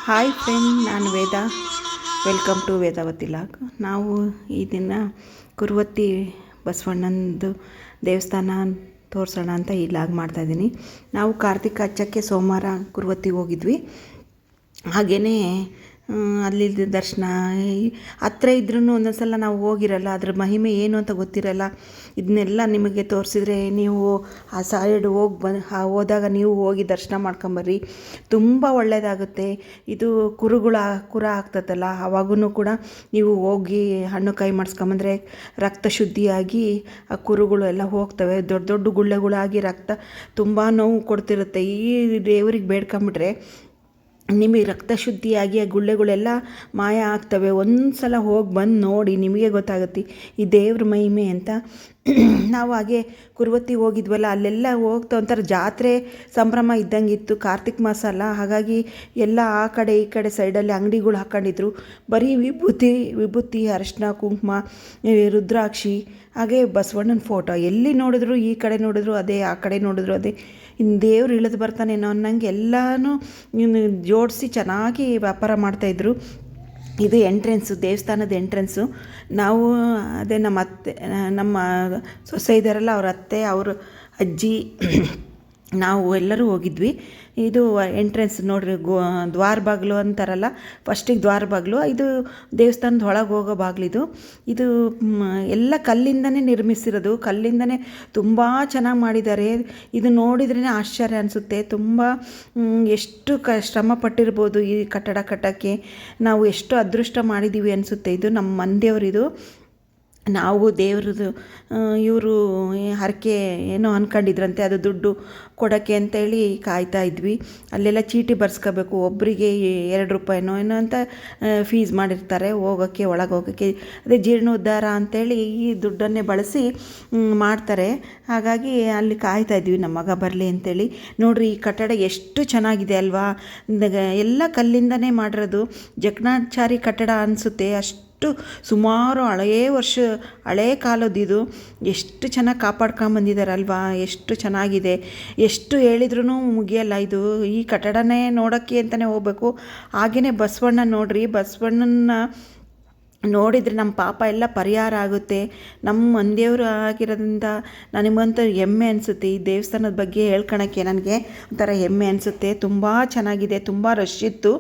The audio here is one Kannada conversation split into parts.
ಹಾಯ್ ಫ್ರೆಂಡ್, ನಾನು Veda. Welcome to Vedavati log. ನಾವು ಈ ದಿನ ಕುರುವತ್ತಿ ಬಸವಣ್ಣಂದು ದೇವಸ್ಥಾನ ತೋರಿಸೋಣ ಅಂತ ಈ ಲಾಗ್ ಮಾಡ್ತಾಯಿದ್ದೀನಿ. ನಾವು ಕಾರ್ತಿಕ ಹಚ್ಚಕ್ಕೆ ಸೋಮವಾರ ಕುರುವತ್ತಿಗೆ ಹೋಗಿದ್ವಿ. ಹಾಗೆಯೇ ಅಲ್ಲಿ ದರ್ಶನ ಹತ್ರ ಇದ್ರೂ ಒಂದೊಂದು ಸಲ ನಾವು ಹೋಗಿರಲ್ಲ, ಅದ್ರ ಮಹಿಮೆ ಏನು ಅಂತ ಗೊತ್ತಿರಲ್ಲ. ಇದನ್ನೆಲ್ಲ ನಿಮಗೆ ತೋರಿಸಿದ್ರೆ ನೀವು ಆ ಸೈಡ್ ಹೋದಾಗ ನೀವು ಹೋಗಿ ದರ್ಶನ ಮಾಡ್ಕೊಂಬರ್ರಿ, ತುಂಬ ಒಳ್ಳೆಯದಾಗುತ್ತೆ. ಇದು ಕುರ ಆಗ್ತದಲ್ಲ, ಅವಾಗೂ ಕೂಡ ನೀವು ಹೋಗಿ ಹಣ್ಣು ಕಾಯಿ ಮಾಡಿಸ್ಕೊಂಬಂದ್ರೆ ರಕ್ತ ಶುದ್ಧಿಯಾಗಿ ಆ ಕುರುಗಳು ಎಲ್ಲ ಹೋಗ್ತವೆ. ದೊಡ್ಡ ದೊಡ್ಡ ಗುಳ್ಳೆಗಳಾಗಿ ರಕ್ತ ತುಂಬ ನೋವು ಕೊಡ್ತಿರುತ್ತೆ. ಈ ದೇವರಿಗೆ ಬೇಡ್ಕೊಂಬಿಟ್ರೆ ನಿಮಗೆ ರಕ್ತ ಶುದ್ಧಿಯಾಗಿ ಆ ಗುಳ್ಳೆಗಳೆಲ್ಲ ಮಾಯ ಆಗ್ತವೆ. ಒಂದು ಸಲ ಹೋಗಿ ಬಂದು ನೋಡಿ, ನಿಮಗೆ ಗೊತ್ತಾಗುತ್ತೆ ಈ ದೇವ್ರ ಮಹಿಮೆ ಅಂತ. ನಾವು ಹಾಗೆ ಕುರುವತ್ತಿಗೆ ಹೋಗಿದ್ವಲ್ಲ, ಅಲ್ಲೆಲ್ಲ ಹೋಗ್ತಾ ಒಂಥರ ಜಾತ್ರೆ ಸಂಭ್ರಮ ಇದ್ದಂಗಿತ್ತು. ಕಾರ್ತಿಕ್ ಮಾಸ ಅಲ್ಲ, ಹಾಗಾಗಿ ಎಲ್ಲ ಆ ಕಡೆ ಈ ಕಡೆ ಸೈಡಲ್ಲಿ ಅಂಗಡಿಗಳು ಹಾಕ್ಕೊಂಡಿದ್ರು. ಬರೀ ವಿಭೂತಿ, ಅರಿಶಿನ, ಕುಂಕುಮ, ರುದ್ರಾಕ್ಷಿ, ಹಾಗೆ ಬಸವಣ್ಣನ ಫೋಟೋ. ಎಲ್ಲಿ ನೋಡಿದ್ರು, ಈ ಕಡೆ ನೋಡಿದ್ರು ಅದೇ, ಆ ಕಡೆ ನೋಡಿದ್ರು ಅದೇ. ಇನ್ನು ದೇವ್ರು ಇಳಿದು ಬರ್ತಾನೇನೋ ಅನ್ನಂಗೆ ಎಲ್ಲನೂ ಜೋಡಿಸಿ ಚೆನ್ನಾಗಿ ವ್ಯಾಪಾರ ಮಾಡ್ತಾಯಿದ್ರು. ಇದು ಎಂಟ್ರೆನ್ಸು, ದೇವಸ್ಥಾನದ ಎಂಟ್ರೆನ್ಸು. ನಾವು ಅದೇ ನಮ್ಮ ಸೊಸೆ ಇದ್ದಾರಲ್ಲ, ಅವ್ರ ಅತ್ತೆ, ಅವ್ರ ಅಜ್ಜಿ, ನಾವು ಎಲ್ಲರೂ ಹೋಗಿದ್ವಿ. ಇದು ಎಂಟ್ರೆನ್ಸ್ ನೋಡ್ರಿ, ದ್ವಾರ ಬಾಗಿಲು ಅಂತಾರಲ್ಲ, ಫಸ್ಟಿಗೆ ದ್ವಾರ ಬಾಗಿಲು. ಇದು ದೇವಸ್ಥಾನದ ಒಳಗೆ ಹೋಗೋ ಬಾಗಿಲಿದು. ಇದು ಎಲ್ಲ ಕಲ್ಲಿಂದನೇ ನಿರ್ಮಿಸಿರೋದು, ಕಲ್ಲಿಂದನೇ ತುಂಬ ಚೆನ್ನಾಗಿ ಮಾಡಿದ್ದಾರೆ. ಇದು ನೋಡಿದ್ರೇ ಆಶ್ಚರ್ಯ ಅನಿಸುತ್ತೆ. ತುಂಬ ಎಷ್ಟು ಶ್ರಮ ಪಟ್ಟಿರ್ಬೋದು ಈ ಕಟ್ಟಡ ಕಟ್ಟೋಕ್ಕೆ. ನಾವು ಎಷ್ಟು ಅದೃಷ್ಟ ಮಾಡಿದ್ದೀವಿ ಅನಿಸುತ್ತೆ. ಇದು ನಮ್ಮ ಮನೆದೇವ್ರಿದು. ನಾವು ದೇವ್ರದ್ದು ಇವರು ಹರಕೆ ಏನೋ ಅಂದ್ಕೊಂಡಿದ್ರಂತೆ, ಅದು ದುಡ್ಡು ಕೊಡೋಕ್ಕೆ ಅಂತೇಳಿ ಕಾಯ್ತಾ ಇದ್ವಿ. ಅಲ್ಲೆಲ್ಲ ಚೀಟಿ ಬರ್ಸ್ಕೋಬೇಕು, ಒಬ್ಬರಿಗೆ 2 ರೂಪಾಯಿನೋ ಏನೋ ಅಂತ ಫೀಸ್ ಮಾಡಿರ್ತಾರೆ ಹೋಗೋಕ್ಕೆ, ಒಳಗೆ ಹೋಗೋಕ್ಕೆ. ಅದೇ ಜೀರ್ಣೋದ್ಧಾರ ಅಂಥೇಳಿ ಈ ದುಡ್ಡನ್ನೇ ಬಳಸಿ ಮಾಡ್ತಾರೆ. ಹಾಗಾಗಿ ಅಲ್ಲಿ ಕಾಯ್ತಾ ಇದ್ವಿ ನಮ್ಮ ಮಗ ಬರಲಿ ಅಂತೇಳಿ. ನೋಡಿರಿ, ಈ ಕಟ್ಟಡ ಎಷ್ಟು ಚೆನ್ನಾಗಿದೆ ಅಲ್ವಾ. ಎಲ್ಲ ಕಲ್ಲಿಂದನೇ ಮಾಡಿರೋದು, ಜಕಣಾಚಾರಿ ಕಟ್ಟಡ ಅನಿಸುತ್ತೆ. ಅಷ್ಟು ಸುಮಾರು ಹಳೇ ಕಾಲದ್ದು. ಎಷ್ಟು ಚೆನ್ನಾಗಿ ಕಾಪಾಡ್ಕೊಂಬಂದಿದ್ದಾರಲ್ವಾ, ಎಷ್ಟು ಚೆನ್ನಾಗಿದೆ. ಎಷ್ಟು ಹೇಳಿದ್ರೂ ಮುಗಿಯಲ್ಲ. ಇದು ಈ ಕಟ್ಟಡನೇ ನೋಡೋಕ್ಕೆ ಅಂತಲೇ ಹೋಗಬೇಕು. ಹಾಗೆಯೇ ಬಸವಣ್ಣ ನೋಡ್ರಿ, ಬಸವಣ್ಣನ ನೋಡಿದರೆ ನಮ್ಮ ಪಾಪ ಎಲ್ಲ ಪರಿಹಾರ ಆಗುತ್ತೆ. ನಮ್ಮ ಮಂದಿಯವರು ಆಗಿರೋದ್ರಿಂದ ನನಗಂತೂ ಹೆಮ್ಮೆ ಅನಿಸುತ್ತೆ. ಈ ದೇವಸ್ಥಾನದ ಬಗ್ಗೆ ಹೇಳ್ಕೊಳಕ್ಕೆ ನನಗೆ ಒಂಥರ ಹೆಮ್ಮೆ ಅನಿಸುತ್ತೆ. ತುಂಬ ಚೆನ್ನಾಗಿದೆ, ತುಂಬ ರಶ್ ಇತ್ತು.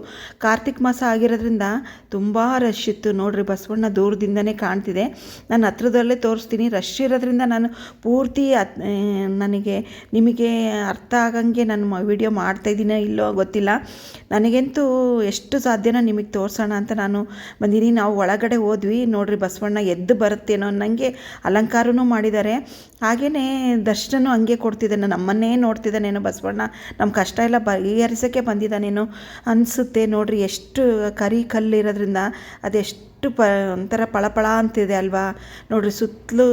ಕಾರ್ತಿಕ್ ಮಾಸ ಆಗಿರೋದ್ರಿಂದ ತುಂಬ ರಶ್ ಇತ್ತು. ನೋಡಿರಿ, ಬಸವಣ್ಣ ದೂರದಿಂದನೇ ಕಾಣ್ತಿದೆ. ನಾನು ಹತ್ರದಲ್ಲೇ ತೋರಿಸ್ತೀನಿ. ರಶ್ ಇರೋದ್ರಿಂದ ನಾನು ಪೂರ್ತಿ ನಿಮಗೆ ಅರ್ಥ ಆಗಂಗೆ ನಾನು ವಿಡಿಯೋ ಮಾಡ್ತಾಯಿದ್ದೀನೋ ಇಲ್ಲೋ ಗೊತ್ತಿಲ್ಲ. ನನಗಂತೂ ಎಷ್ಟು ಸಾಧ್ಯನೋ ನಿಮಗೆ ತೋರಿಸೋಣ ಅಂತ ನಾನು ಬಂದೀನಿ. ನಾವು ಒಳಗಡೆ ಹೋದ್ವಿ. ನೋಡ್ರಿ, ಬಸವಣ್ಣ ಎದ್ದು ಬರುತ್ತೇನೋ ಅನ್ನಂಗೆ ಅಲಂಕಾರನೂ ಮಾಡಿದ್ದಾರೆ. ಹಾಗೆಯೇ ದರ್ಶನನೂ ಹಂಗೆ ಕೊಡ್ತಿದ್ದಾನೆ, ನಮ್ಮನ್ನೇ ನೋಡ್ತಿದ್ದಾನೇನೋ ಬಸವಣ್ಣ. ನಮ್ಮ ಕಷ್ಟ ಎಲ್ಲ ಬಗೆಹರಿಸೋಕ್ಕೆ ಬಂದಿದ್ದಾನೇನೋ ಅನಿಸುತ್ತೆ. ನೋಡ್ರಿ, ಎಷ್ಟು ಕರಿ ಕಲ್ಲಿರೋದ್ರಿಂದ ಅದೆಷ್ಟು ಒಂಥರ ಪಳಪಳ ಅಂತಿದೆ ಅಲ್ವಾ. ನೋಡ್ರಿ, ಸುತ್ತಲೂ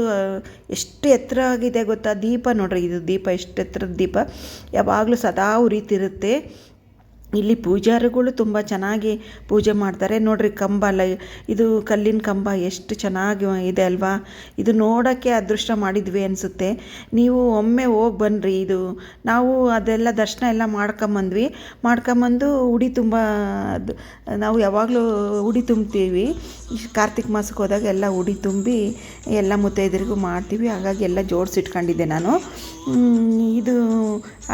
ಎಷ್ಟು ಎತ್ತರ ಆಗಿದೆ ಗೊತ್ತಾ. ದೀಪ ನೋಡ್ರಿ, ಇದು ದೀಪ ಎಷ್ಟು ಎತ್ತರದ ದೀಪ, ಯಾವಾಗಲೂ ಸದಾ ಉರಿತಿರುತ್ತೆ. ಇಲ್ಲಿ ಪೂಜಾರಿಗಳು ತುಂಬ ಚೆನ್ನಾಗಿ ಪೂಜೆ ಮಾಡ್ತಾರೆ. ನೋಡ್ರಿ, ಕಂಬ ಅಲ್ಲ, ಇದು ಕಲ್ಲಿನ ಕಂಬ ಎಷ್ಟು ಚೆನ್ನಾಗಿ ಇದೆ ಅಲ್ವಾ. ಇದು ನೋಡೋಕ್ಕೆ ಅದೃಷ್ಟ ಮಾಡಿದ್ವಿ ಅನಿಸುತ್ತೆ. ನೀವು ಒಮ್ಮೆ ಹೋಗಿ ಬನ್ನಿರಿ. ಇದು ನಾವು ಅದೆಲ್ಲ ದರ್ಶನ ಎಲ್ಲ ಮಾಡ್ಕೊಂಬಂದು ಉಡಿ ತುಂಬ, ನಾವು ಯಾವಾಗಲೂ ಉಡಿ ತುಂಬ್ತೀವಿ. ಕಾರ್ತಿಕ್ ಮಾಸಕ್ಕೆ ಹೋದಾಗ ಎಲ್ಲ ಉಡಿ ತುಂಬಿ ಎಲ್ಲ ಮುತ್ತೈದರಿಗೂ ಮಾಡ್ತೀವಿ. ಹಾಗಾಗಿ ಎಲ್ಲ ಜೋಡಿಸಿಟ್ಕೊಂಡಿದ್ದೆ ನಾನು. ಇದು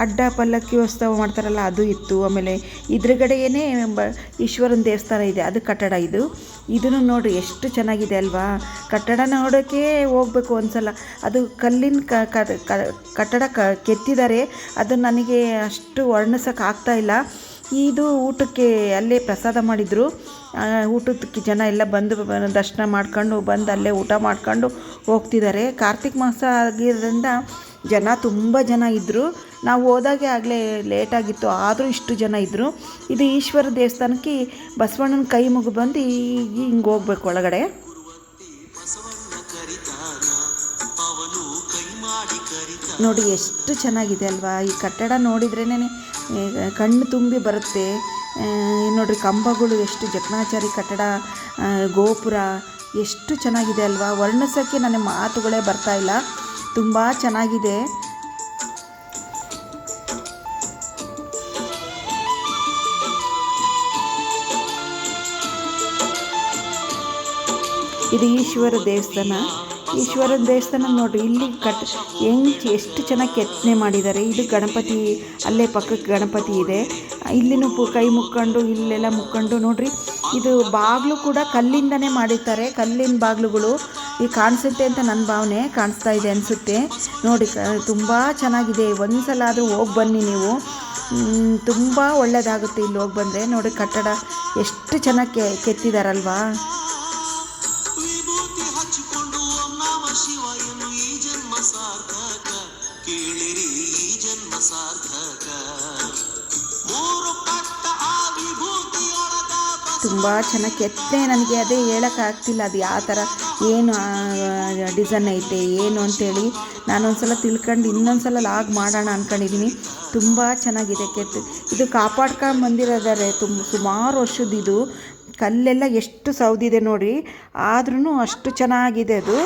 ಅಡ್ಡ ಪಲ್ಲಕ್ಕಿ ಉತ್ಸವ ಮಾಡ್ತಾರಲ್ಲ, ಅದು ಇತ್ತು. ಆಮೇಲೆ ಎದುರುಗಡೆಯೇ ಈಶ್ವರನ ದೇವಸ್ಥಾನ ಇದೆ, ಅದು ಕಟ್ಟಡ. ಇದನ್ನು ನೋಡಿರಿ, ಎಷ್ಟು ಚೆನ್ನಾಗಿದೆ ಅಲ್ವಾ. ಕಟ್ಟಡ ನೋಡೋಕ್ಕೆ ಹೋಗ್ಬೇಕು ಒಂದ್ಸಲ. ಅದು ಕಲ್ಲಿನ ಕಟ್ಟಡ ಕೆತ್ತಿದ್ದಾರೆ. ಅದು ನನಗೆ ಅಷ್ಟು ವರ್ಣಿಸೋಕೆ ಆಗ್ತಾಯಿಲ್ಲ. ಇದು ಊಟಕ್ಕೆ ಅಲ್ಲೇ ಪ್ರಸಾದ ಮಾಡಿದರು. ಊಟಕ್ಕೆ ಜನ ಎಲ್ಲ ಬಂದು ದರ್ಶನ ಮಾಡ್ಕೊಂಡು ಬಂದು ಅಲ್ಲೇ ಊಟ ಮಾಡ್ಕೊಂಡು ಹೋಗ್ತಿದ್ದಾರೆ. ಕಾರ್ತಿಕ್ ಮಾಸ ಆಗಿರೋದ್ರಿಂದ ತುಂಬ ಜನ ಇದ್ದರು. ನಾವು ಹೋದಾಗೆ ಆಗಲೇ ಲೇಟಾಗಿತ್ತು, ಆದರೂ ಇಷ್ಟು ಜನ ಇದ್ದರು. ಇದು ಈಶ್ವರ ದೇವಸ್ಥಾನಕ್ಕೆ ಬಸವಣ್ಣನ ಕೈ ಮುಗಿ ಬಂದು ಹಿಂಗೆ ಹೋಗ್ಬೇಕು ಒಳಗಡೆ. ನೋಡಿ, ಎಷ್ಟು ಚೆನ್ನಾಗಿದೆ ಅಲ್ವಾ. ಈ ಕಟ್ಟಡ ನೋಡಿದ್ರೇ ಕಣ್ಣು ತುಂಬಿ ಬರುತ್ತೆ. ನೋಡಿರಿ, ಕಂಬಗಳು ಎಷ್ಟು ಜಕಣಾಚಾರಿ ಕಟ್ಟಡ, ಗೋಪುರ ಎಷ್ಟು ಚೆನ್ನಾಗಿದೆ ಅಲ್ವಾ. ವರ್ಣಿಸೋಕ್ಕೆ ನನಗೆ ಮಾತುಗಳೇ ಬರ್ತಾಯಿಲ್ಲ. ತುಂಬ ಚೆನ್ನಾಗಿದೆ. ಇದು ಈಶ್ವರ ದೇವಸ್ಥಾನ. ಈಶ್ವರನ ದೇವಸ್ಥಾನ ನೋಡಿರಿ, ಇಲ್ಲಿ ಎಷ್ಟು ಚೆನ್ನಾಗಿ ಕೆತ್ತನೆ ಮಾಡಿದ್ದಾರೆ. ಇದು ಗಣಪತಿ, ಅಲ್ಲೇ ಪಕ್ಕಕ್ಕೆ ಗಣಪತಿ ಇದೆ. ಇಲ್ಲಿನೂ ಕೈ ಮುಕ್ಕೊಂಡು ಇಲ್ಲೆಲ್ಲ ಮುಕ್ಕೊಂಡು ನೋಡಿರಿ. ಇದು ಬಾಗಿಲು ಕೂಡ ಕಲ್ಲಿಂದನೇ ಮಾಡಿರ್ತಾರೆ, ಕಲ್ಲಿನ ಬಾಗಿಲುಗಳು. ಈಗ ಕಾಣಿಸುತ್ತೆ ಅಂತ ನನ್ನ ಭಾವನೆ, ಕಾಣಿಸ್ತಾ ಇದೆ ಅನಿಸುತ್ತೆ ನೋಡಿ. ತುಂಬ ಚೆನ್ನಾಗಿದೆ. ಒಂದು ಸಲ ಆದರೂ ಹೋಗಿ ಬನ್ನಿ ನೀವು, ತುಂಬ ಒಳ್ಳೆಯದಾಗುತ್ತೆ ಇಲ್ಲಿ ಹೋಗಿ ಬಂದರೆ. ನೋಡಿ ಕಟ್ಟಡ ಎಷ್ಟು ಚೆನ್ನಾಗಿ ಕೆತ್ತಿದಾರಲ್ವಾ. ತುಂಬ ಚೆನ್ನಾಗಿ ಕೆತ್ತನೆ. ನನಗೆ ಅದೇ ಹೇಳೋಕ್ಕಾಗ್ತಿಲ್ಲ ಅದು ಯಾವ ಥರ ಏನು ಡಿಸೈನ್ ಐತೆ ಏನು ಅಂತೇಳಿ. ನಾನೊಂದು ಸಲ ತಿಳ್ಕೊಂಡು ಇನ್ನೊಂದು ಸಲ ಲಾಗ್ ಮಾಡೋಣ ಅಂದ್ಕೊಂಡಿದ್ದೀನಿ. ತುಂಬ ಚೆನ್ನಾಗಿದೆ ಇದು ಕಾಪಾಡ್ಕೊಂಡು ಬಂದಿರೋದಾರೆ ಸುಮಾರು ವರ್ಷದ್ದು. ಇದು ಕಲ್ಲೆಲ್ಲ ಎಷ್ಟು ಸೌದಿದೆ ನೋಡಿ, ಆದ್ರೂ ಅಷ್ಟು ಚೆನ್ನಾಗಿದೆ. ಅದು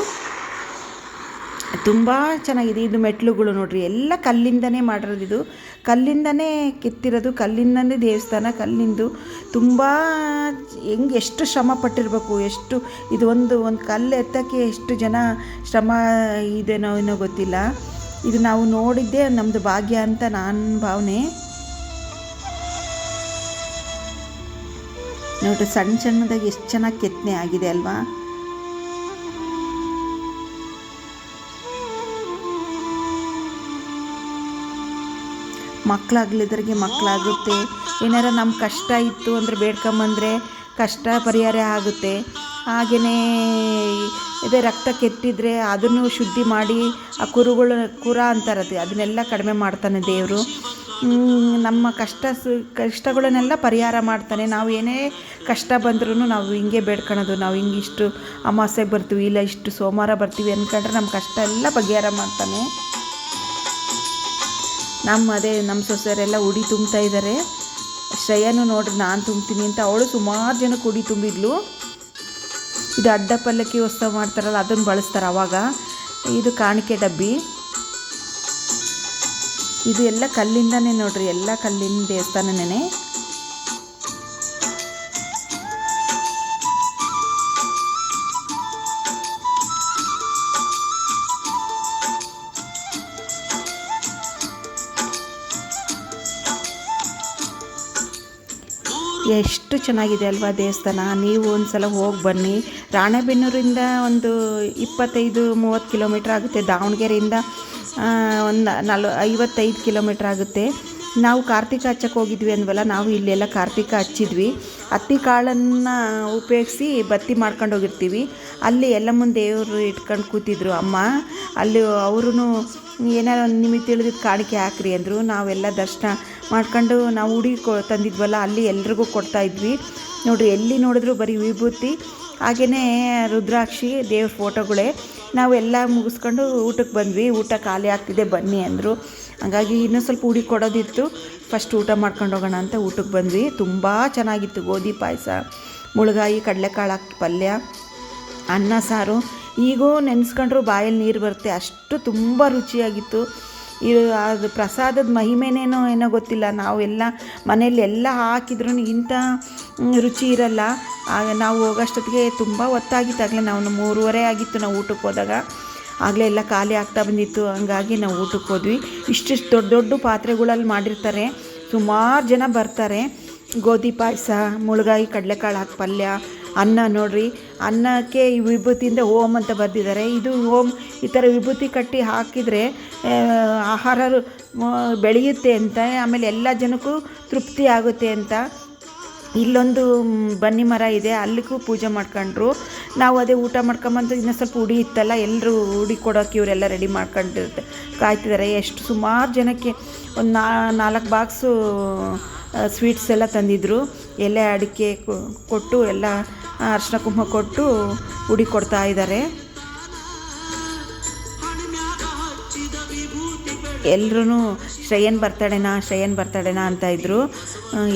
ತುಂಬ ಚೆನ್ನಾಗಿದೆ. ಇದು ಮೆಟ್ಲುಗಳು ನೋಡಿರಿ, ಎಲ್ಲ ಕಲ್ಲಿಂದನೇ ಮಾಡಿರೋದು. ಇದು ಕಲ್ಲಿಂದನೇ ಕೆತ್ತಿರೋದು, ಕಲ್ಲಿಂದನೇ ದೇವಸ್ಥಾನ, ಕಲ್ಲಿಂದು. ತುಂಬ ಎಷ್ಟು ಶ್ರಮ ಪಟ್ಟಿರಬೇಕು, ಎಷ್ಟು ಇದು ಒಂದು ಕಲ್ಲು ಎತ್ತಕ್ಕೆ ಎಷ್ಟು ಜನ ಶ್ರಮ ಇದೆನೋ ಏನೋ ಗೊತ್ತಿಲ್ಲ. ಇದು ನಾವು ನೋಡಿದ್ದೆ ನಮ್ಮದು ಭಾಗ್ಯ ಅಂತ ನನ್ನ ಭಾವನೆ. ನೋಡ್ರಿ ಸಣ್ಣ ಸಣ್ಣದಾಗಿ ಎಷ್ಟು ಚೆನ್ನಾಗಿ ಕೆತ್ತನೆ ಆಗಿದೆ ಅಲ್ವಾ. ಮಕ್ಕಳಾಗ್ಲಿದ್ರಿಗೆ ಮಕ್ಕಳಾಗುತ್ತೆ. ಏನಾರ ನಮ್ಮ ಕಷ್ಟ ಇತ್ತು ಅಂದರೆ ಬೇಡ್ಕೊಂಬಂದರೆ ಕಷ್ಟ ಪರಿಹಾರ ಆಗುತ್ತೆ. ಹಾಗೆಯೇ ಇದೇ ರಕ್ತ ಕೆತ್ತಿದ್ರೆ ಅದನ್ನು ಶುದ್ಧಿ ಮಾಡಿ ಆ ಕುರ ಅಂತಾರದು, ಅದನ್ನೆಲ್ಲ ಕಡಿಮೆ ಮಾಡ್ತಾನೆ ದೇವರು. ನಮ್ಮ ಕಷ್ಟಗಳನ್ನೆಲ್ಲ ಪರಿಹಾರ ಮಾಡ್ತಾನೆ. ನಾವು ಏನೇ ಕಷ್ಟ ಬಂದ್ರೂ ನಾವು ಹಿಂಗೆ ಬೇಡ್ಕೊಳೋದು. ನಾವು ಹಿಂಗಿಷ್ಟು ಅಮಾವಾಸ್ಯೆಗೆ ಬರ್ತೀವಿ, ಇಲ್ಲ ಇಷ್ಟು ಸೋಮವಾರ ಬರ್ತೀವಿ ಅಂದ್ಕೊಂಡ್ರೆ ನಮ್ಮ ಕಷ್ಟ ಎಲ್ಲ ಬಗೆಹರ ಮಾಡ್ತಾನೆ. ನಮ್ಮ ಸೊಸೆಯರೆಲ್ಲ ಉಡಿ ತುಂಬ್ತಾ ಇದ್ದಾರೆ. ಶ್ರೇಯನು ನೋಡ್ರಿ ನಾನು ತುಂಬ್ತೀನಿ ಅಂತ ಅವಳು ಸುಮಾರು ಜನಕ್ಕೆ ಉಡಿ ತುಂಬಿದ್ಲು. ಇದು ಅಡ್ಡ ಪಲ್ಲಕ್ಕಿ ಉತ್ಸವ ಮಾಡ್ತಾರಲ್ಲ ಅದನ್ನು ಬಳಸ್ತಾರೆ ಅವಾಗ. ಇದು ಕಾಣಿಕೆ ಡಬ್ಬಿ. ಇದು ಎಲ್ಲ ಕಲ್ಲಿಂದನೇ ನೋಡ್ರಿ, ಎಲ್ಲ ಕಲ್ಲಿನ ದೇವಸ್ಥಾನನೇ. ಎಷ್ಟು ಚೆನ್ನಾಗಿದೆ ಅಲ್ವಾ ದೇವಸ್ಥಾನ. ನೀವು ಒಂದು ಸಲ ಹೋಗಿ ಬನ್ನಿ. ರಾಣೆಬೆನ್ನೂರಿಂದ ಒಂದು 25-30 ಕಿಲೋಮೀಟ್ರ್ ಆಗುತ್ತೆ. ದಾವಣಗೆರೆಯಿಂದ ಒಂದು 55 ಕಿಲೋಮೀಟ್ರ್ ಆಗುತ್ತೆ. ನಾವು ಕಾರ್ತಿಕ ಹಚ್ಚಕ್ಕೆ ಹೋಗಿದ್ವಿ ಅಂದ್ವಲ್ಲ, ನಾವು ಇಲ್ಲೆಲ್ಲ ಕಾರ್ತಿಕ ಹಚ್ಚಿದ್ವಿ. ಹತ್ತಿ ಕಾಳನ್ನು ಉಪಯೋಗಿಸಿ ಬತ್ತಿ ಮಾಡ್ಕೊಂಡು ಹೋಗಿರ್ತೀವಿ. ಅಲ್ಲಿ ಎಲ್ಲಮ್ಮನ ದೇವರು ಇಟ್ಕೊಂಡು ಕೂತಿದ್ರು ಅಮ್ಮ. ಅಲ್ಲಿ ಅವರು ಏನಾರು ನಿಮಗೆ ತಿಳಿದಿದ್ದು ಕಾಣಿಕೆ ಹಾಕ್ರಿ ಅಂದರು. ನಾವೆಲ್ಲ ದರ್ಶನ ಮಾಡ್ಕೊಂಡು ನಾವು ಉಡಿ ತಂದಿದ್ವಲ್ಲ ಅಲ್ಲಿ ಎಲ್ರಿಗೂ ಕೊಡ್ತಾಯಿದ್ವಿ. ನೋಡಿರಿ ಎಲ್ಲಿ ನೋಡಿದ್ರು ಬರೀ ವಿಭೂತಿ, ಹಾಗೆಯೇ ರುದ್ರಾಕ್ಷಿ ದೇವ್ರ ಫೋಟೋಗಳೇ. ನಾವೆಲ್ಲ ಮುಗಿಸ್ಕೊಂಡು ಊಟಕ್ಕೆ ಬಂದ್ವಿ. ಊಟ ಖಾಲಿ ಆಗ್ತಿದೆ ಬನ್ನಿ ಅಂದರು. ಹಾಗಾಗಿ ಇನ್ನೂ ಸ್ವಲ್ಪ ಉಡಿ ಕೊಡೋದಿತ್ತು, ಫಸ್ಟ್ ಊಟ ಮಾಡ್ಕೊಂಡು ಹೋಗೋಣ ಅಂತ ಊಟಕ್ಕೆ ಬಂದ್ವಿ. ತುಂಬ ಚೆನ್ನಾಗಿತ್ತು. ಗೋಧಿ ಪಾಯಸ, ಮುಳುಗಾಯಿ, ಕಡಲೆಕಾಳು ಹಾಕಿ ಪಲ್ಯ, ಅನ್ನ ಸಾರು. ಈಗೂ ನೆನೆಸ್ಕೊಂಡ್ರು ಬಾಯಲ್ಲಿ ನೀರು ಬರುತ್ತೆ, ಅಷ್ಟು ತುಂಬ ರುಚಿಯಾಗಿತ್ತು. ಇದು ಅದು ಪ್ರಸಾದದ ಮಹಿಮೆನೇನೋ ಏನೋ ಗೊತ್ತಿಲ್ಲ. ನಾವೆಲ್ಲ ಮನೇಲಿ ಎಲ್ಲ ಹಾಕಿದ್ರೂ ಇಂಥ ರುಚಿ ಇರಲ್ಲ. ಆಗ ನಾವು ಹೋಗೋಷ್ಟೊತ್ತಿಗೆ ತುಂಬ ಹೊತ್ತಾಗಿತ್ತು. ಆಗಲೇ ನಾವು 3:30 ಆಗಿತ್ತು ನಾವು ಊಟಕ್ಕೆ ಹೋದಾಗ. ಆಗಲೇ ಎಲ್ಲ ಖಾಲಿ ಆಗ್ತಾ ಬಂದಿತ್ತು. ಹಂಗಾಗಿ ನಾವು ಊಟಕ್ಕೆ ಹೋದ್ವಿ. ಇಷ್ಟಿಷ್ಟು ದೊಡ್ಡ ದೊಡ್ಡ ಪಾತ್ರೆಗಳಲ್ಲಿ ಮಾಡಿರ್ತಾರೆ, ಸುಮಾರು ಜನ ಬರ್ತಾರೆ. ಗೋಧಿ ಪಾಯಸ, ಮುಳುಗಾಯಿ, ಕಡಲೆಕಾಳು ಹಾಕಿ ಪಲ್ಯ, ಅನ್ನ ನೋಡಿರಿ. ಅನ್ನಕ್ಕೆ ಈ ವಿಭೂತಿಯಿಂದ ಓಂ ಅಂತ ಬರೆದಿದ್ದಾರೆ. ಇದು ಓಂ ಈ ಥರ ವಿಭೂತಿ ಕಟ್ಟಿ ಹಾಕಿದರೆ ಆಹಾರ ಬೆಳೆಯುತ್ತೆ ಅಂತ, ಆಮೇಲೆ ಎಲ್ಲ ಜನಕ್ಕೂ ತೃಪ್ತಿ ಆಗುತ್ತೆ ಅಂತ. ಇಲ್ಲೊಂದು ಬನ್ನಿ ಮರ ಇದೆ, ಅಲ್ಲಿಗೂ ಪೂಜೆ ಮಾಡ್ಕೊಂಡ್ರು. ನಾವು ಅದೇ ಊಟ ಮಾಡ್ಕೊಂಬಂದು ಇನ್ನೂ ಸ್ವಲ್ಪ ಉಡಿ ಇತ್ತಲ್ಲ, ಎಲ್ಲರೂ ಉಡಿ ಕೊಡೋಕೆ ಇವರೆಲ್ಲ ರೆಡಿ ಮಾಡ್ಕೊಂಡಿರುತ್ತೆ, ಕಾಯ್ತಿದ್ದಾರೆ. ಎಷ್ಟು ಸುಮಾರು ಜನಕ್ಕೆ ಒಂದು 4 ಬಾಕ್ಸು ಸ್ವೀಟ್ಸ್ ಎಲ್ಲ ತಂದಿದ್ದರು. ಎಲೆ ಅಡಿಕೆ ಕೊಟ್ಟು ಎಲ್ಲ ಅರ್ಶಿನ ಕುಂಕುಮ ಕೊಟ್ಟು ಉಡಿ ಕೊಡ್ತಾ ಇದ್ದಾರೆ. ಎಲ್ಲರೂ ಶ್ರೇಯನ್ ಬರ್ತಡೇನಾ ಅಂತ ಇದ್ದರು.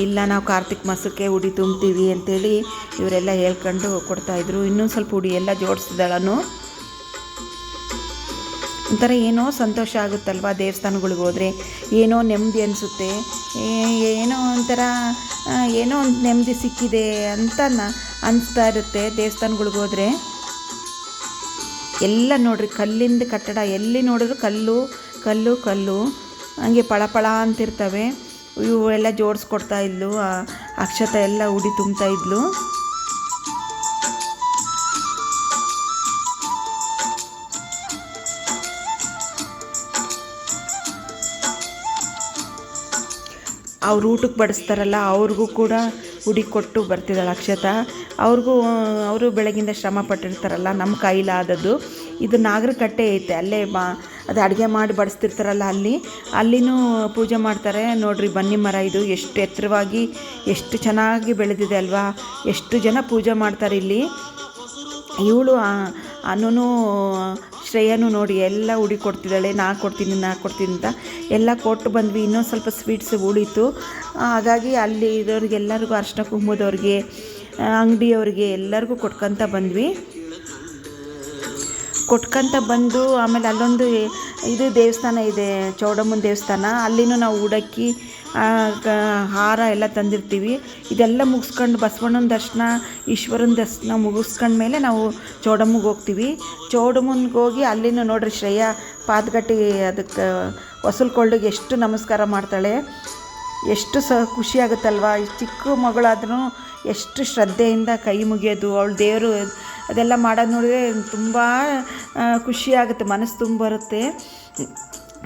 ಇಲ್ಲ ನಾವು ಕಾರ್ತಿಕ್ ಮಾಸಕ್ಕೆ ಉಡಿ ತುಂಬ್ತೀವಿ ಅಂತೇಳಿ ಇವರೆಲ್ಲ ಹೇಳ್ಕೊಂಡು ಕೊಡ್ತಾಯಿದ್ರು. ಇನ್ನೊಂದು ಸ್ವಲ್ಪ ಉಡಿ ಎಲ್ಲ ಜೋಡಿಸಿದಳನು. ಒಂಥರ ಏನೋ ಸಂತೋಷ ಆಗುತ್ತಲ್ವ ದೇವಸ್ಥಾನಗಳಿಗೆ ಹೋದರೆ, ಏನೋ ನೆಮ್ಮದಿ ಅನಿಸುತ್ತೆ. ಏನೋ ಒಂಥರ ಏನೋ ಒಂದು ನೆಮ್ಮದಿ ಸಿಕ್ಕಿದೆ ಅಂತ ಅನಿಸ್ತಾ ಇರುತ್ತೆ ದೇವಸ್ಥಾನಗಳಿಗೆ ಹೋದರೆ. ಎಲ್ಲ ನೋಡ್ರಿ ಕಲ್ಲಿಂದ ಕಟ್ಟಡ, ಎಲ್ಲಿ ನೋಡಿದ್ರು ಕಲ್ಲು ಕಲ್ಲು ಕಲ್ಲು ಹಂಗೆ ಪಳ ಅಂತಿರ್ತವೆ. ಇವು ಎಲ್ಲ ಜೋಡಿಸ್ಕೊಡ್ತಾ ಇದ್ಲು, ಅಕ್ಷತೆ ಎಲ್ಲ ಉಡಿ ತುಂಬ್ತಾ ಇದ್ಲು. ಅವ್ರು ಊಟಕ್ಕೆ ಬಡಿಸ್ತಾರಲ್ಲ ಅವ್ರಿಗೂ ಕೂಡ ಉಡಿ ಕೊಟ್ಟು ಬರ್ತಿದ್ದಾಳೆ ಅಕ್ಷತಾ. ಅವರು ಬೆಳಗಿಂದ ಶ್ರಮ ಪಟ್ಟಿರ್ತಾರಲ್ಲ, ನಮ್ಮ ಕೈಲಾದದ್ದು. ಇದು ನಾಗರಕಟ್ಟೆ ಐತೆ, ಅಲ್ಲೇ ಅದು ಅಡುಗೆ ಮಾಡಿ ಬಡಿಸ್ತಿರ್ತಾರಲ್ಲ ಅಲ್ಲಿನೂ ಪೂಜೆ ಮಾಡ್ತಾರೆ ನೋಡ್ರಿ. ಬನ್ನಿ ಮರ ಇದು ಎಷ್ಟು ಎತ್ತರವಾಗಿ ಎಷ್ಟು ಚೆನ್ನಾಗಿ ಬೆಳೆದಿದೆ ಅಲ್ವಾ. ಎಷ್ಟು ಜನ ಪೂಜೆ ಮಾಡ್ತಾರೆ ಇಲ್ಲಿ. ಇವಳು ಅನ್ನೂ ಶ್ರೇಯನೂ ನೋಡಿ ಎಲ್ಲ ಉಡಿ ಕೊಡ್ತಿದ್ದಾಳೆ. ನಾ ಕೊಡ್ತೀನಿ ಅಂತ ಎಲ್ಲ ಕೊಟ್ಟು ಬಂದ್ವಿ. ಇನ್ನೊಂದು ಸ್ವಲ್ಪ ಸ್ವೀಟ್ಸ್ ಉಳಿತು, ಹಾಗಾಗಿ ಅಲ್ಲಿ ಇರೋರಿಗೆಲ್ಲರಿಗೂ ಅರ್ಶಿನ ಕುಂಕುಮದವ್ರಿಗೆ, ಅಂಗಡಿಯವ್ರಿಗೆ ಎಲ್ಲರಿಗೂ ಕೊಟ್ಕೊತ ಬಂದು ಆಮೇಲೆ ಅಲ್ಲೊಂದು ಇದು ದೇವಸ್ಥಾನ ಇದೆ, ಚೌಡಮ್ಮನ ದೇವಸ್ಥಾನ. ಅಲ್ಲಿನೂ ನಾವು ಉಡಕ್ಕಿ ಹಾರ ಎಲ್ಲ ತಂದಿರ್ತೀವಿ. ಇದೆಲ್ಲ ಮುಗಿಸ್ಕೊಂಡು ಬಸವಣ್ಣನ ದರ್ಶನ, ಈಶ್ವರನ ದರ್ಶನ ಮುಗಿಸ್ಕೊಂಡ್ಮೇಲೆ ನಾವು ಚೌಡಮ್ಮಗೆ ಹೋಗ್ತೀವಿ. ಚೌಡಮ್ಮನಿಗೆ ಹೋಗಿ ಅಲ್ಲಿನೂ ನೋಡ್ರಿ ಶ್ರೇಯ ಪಾದಗಟ್ಟಿ ಅದಕ್ಕೆ ಹೊಸಲ್ಕೊಳ್ಳಿಗೆ ಎಷ್ಟು ನಮಸ್ಕಾರ ಮಾಡ್ತಾಳೆ. ಎಷ್ಟು ಖುಷಿ ಆಗುತ್ತಲ್ವ. ಚಿಕ್ಕ ಮಗಳಾದ್ರೂ ಎಷ್ಟು ಶ್ರದ್ಧೆಯಿಂದ ಕೈ ಮುಗಿಯೋದು, ಅವಳು ದೇವರು ಅದೆಲ್ಲ ಮಾಡೋದು ನೋಡಿದ್ರೆ ತುಂಬ ಖುಷಿಯಾಗುತ್ತೆ, ಮನಸ್ಸು ತುಂಬ ಬರುತ್ತೆ.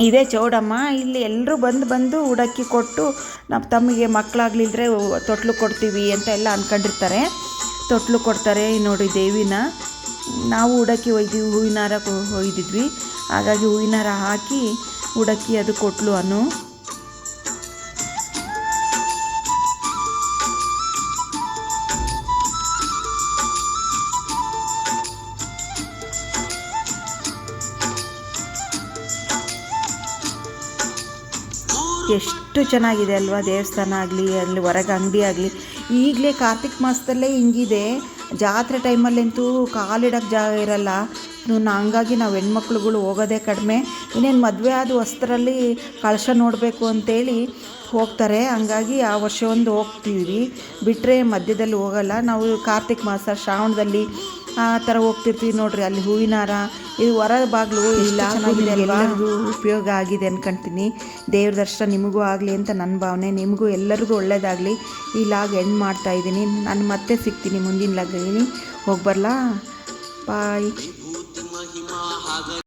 ಇದೇ ಚೌಡಮ್ಮ. ಇಲ್ಲಿ ಎಲ್ಲರೂ ಬಂದು ಉಡಕ್ಕಿ ಕೊಟ್ಟು ನಮ್ಮ ತಮ್ಮಿಗೆ ಮಕ್ಕಳಾಗ್ಲಿದ್ರೆ ತೊಟ್ಲು ಕೊಡ್ತೀವಿ ಅಂತ ಎಲ್ಲ ಅಂದ್ಕೊಂಡಿರ್ತಾರೆ. ತೊಟ್ಲು ಕೊಡ್ತಾರೆ ನೋಡಿ ದೇವಿನ. ನಾವು ಉಡಕ್ಕಿ ಒಯ್ದೀವಿ, ಹೂವಿನಾರ ಒಯ್ದಿದ್ವಿ, ಹಾಗಾಗಿ ಹೂವಿನಾರ ಹಾಕಿ ಉಡಕ್ಕಿ ಅದು ಕೊಟ್ಲು ಅನ್ನು. ಎಷ್ಟು ಚೆನ್ನಾಗಿದೆ ಅಲ್ವಾ ದೇವಸ್ಥಾನ ಆಗಲಿ, ಅಲ್ಲಿ ಹೊರಗೆ ಅಂಗಡಿ ಆಗಲಿ. ಈಗಲೇ ಕಾರ್ತಿಕ ಮಾಸದಲ್ಲೇ ಹಿಂಗಿದೆ, ಜಾತ್ರೆ ಟೈಮಲ್ಲಂತೂ ಕಾಲಿಡೋಕ್ಕೆ ಜಾಗ ಇರಲ್ಲ. ಹಂಗಾಗಿ ನಾವು ಹೆಣ್ಮಕ್ಳುಗಳು ಹೋಗೋದೇ ಕಡಿಮೆ. ಇನ್ನೇನು ಮದುವೆ ಆದ ಹೊಸದರಲ್ಲಿ ಕಳಶ ನೋಡಬೇಕು ಅಂತೇಳಿ ಹೋಗ್ತಾರೆ. ಹಂಗಾಗಿ ಆ ವರ್ಷ ಒಂದು ಹೋಗ್ತೀವಿ, ಬಿಟ್ಟರೆ ಮಧ್ಯದಲ್ಲಿ ಹೋಗಲ್ಲ ನಾವು. ಕಾರ್ತಿಕ ಮಾಸ ಶ್ರಾವಣದಲ್ಲಿ ಆ ಥರ ಹೋಗ್ತಿರ್ತೀವಿ ನೋಡ್ರಿ. ಅಲ್ಲಿ ಹೂವಿನಾರ, ಇದು ಹೊರ ಬಾಗಿಲು ಇಲ್ಲ, ಚೆನ್ನಾಗಿದೆ, ಎಲ್ಲರಿಗೂ ಉಪಯೋಗ ಆಗಿದೆ ಅನ್ಕೊಂತೀನಿ. ದೇವ್ರ ದರ್ಶನ ನಿಮಗೂ ಆಗಲಿ ಅಂತ ನನ್ನ ಭಾವನೆ. ನಿಮಗೂ ಎಲ್ಲರಿಗೂ ಒಳ್ಳೆಯದಾಗಲಿ. ಈ ಲಾಗ್ ಎಂಡ್ ಮಾಡ್ತಾಯಿದ್ದೀನಿ. ನಾನು ಮತ್ತೆ ಸಿಗ್ತೀನಿ ಮುಂದಿನ ಲಾಗಲ್ಲಿ. ಹೋಗಿ ಬರಲಾ, ಬಾಯ್.